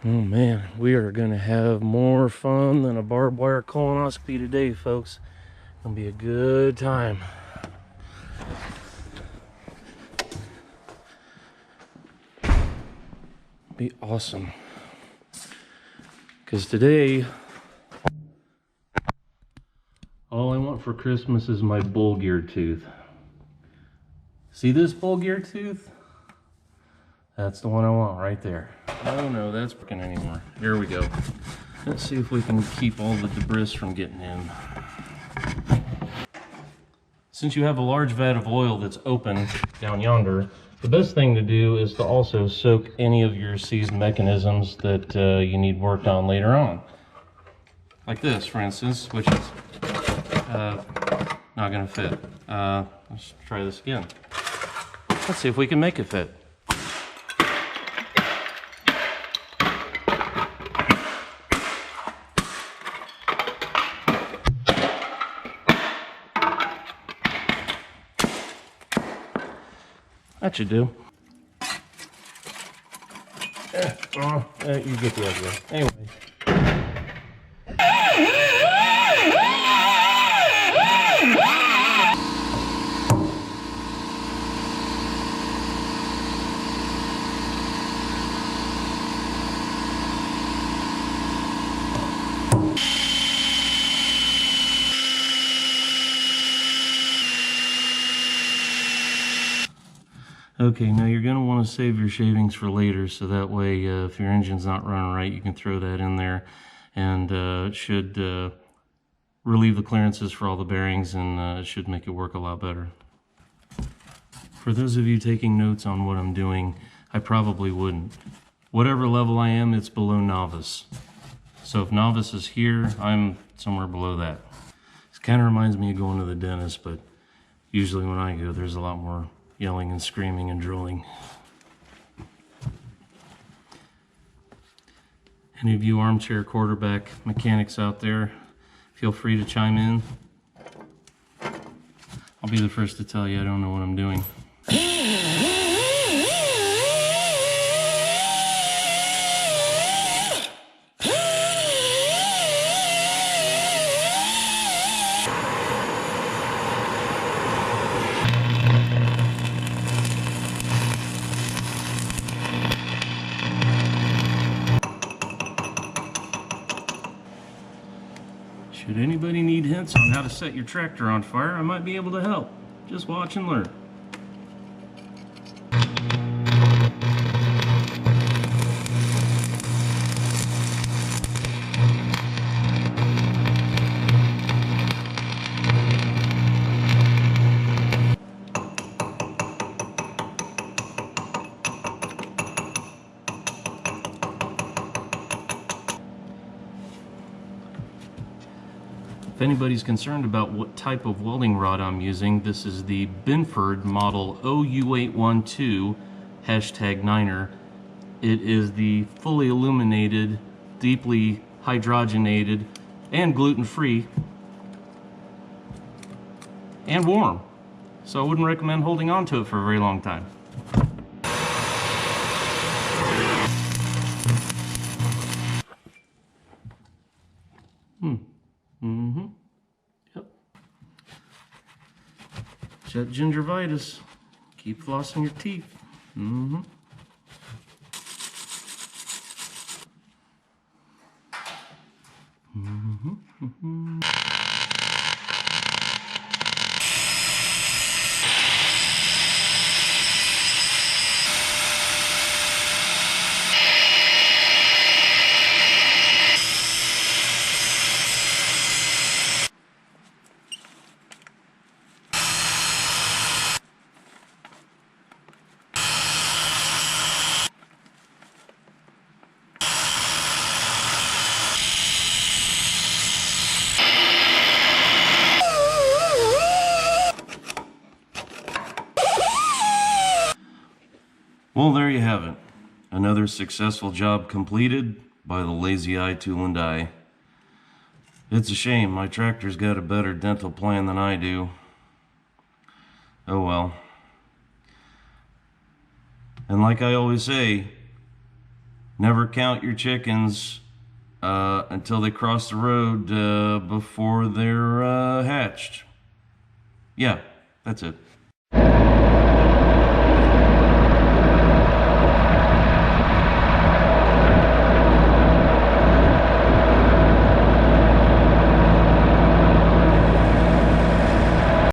Oh man, we are gonna have more fun than a barbed wire colonoscopy today, folks. Gonna be a good time. Be awesome. Because today, all I want for Christmas is my bull gear tooth. See this bull gear tooth? That's the one I want right there. Oh no, that's working anymore. Here we go. Let's see if we can keep all the debris from getting in. Since you have a large vat of oil that's open down yonder, the best thing to do is to also soak any of your seized mechanisms that you need worked on later on. Like this, for instance, which is not gonna fit. Let's try this again. Let's see if we can make it fit. That should do. You get the idea. Anyway. Okay, now you're going to want to save your shavings for later, so that way if your engine's not running right, you can throw that in there, and it should relieve the clearances for all the bearings, and it should make it work a lot better. For those of you taking notes on what I'm doing, I probably wouldn't. Whatever level I am, it's below novice. So if novice is here, I'm somewhere below that. This kind of reminds me of going to the dentist, but usually when I go, there's a lot more yelling and screaming and drooling. Any of you armchair quarterback mechanics out there, feel free to chime in. I'll be the first to tell you I don't know what I'm doing. Should anybody need hints on how to set your tractor on fire, I might be able to help. Just watch and learn. If anybody's concerned about what type of welding rod I'm using, this is the Binford model OU812 #9er. It is the fully illuminated, deeply hydrogenated, and gluten-free, and warm. So I wouldn't recommend holding on to it for a very long time. Yep. Shut gingivitis. Keep flossing your teeth. Well, there you have it. Another successful job completed by the lazy eye tool and die. It's a shame my tractor's got a better dental plan than I do. Oh well. And like I always say, never count your chickens until they cross the road before they're hatched. Yeah, that's it.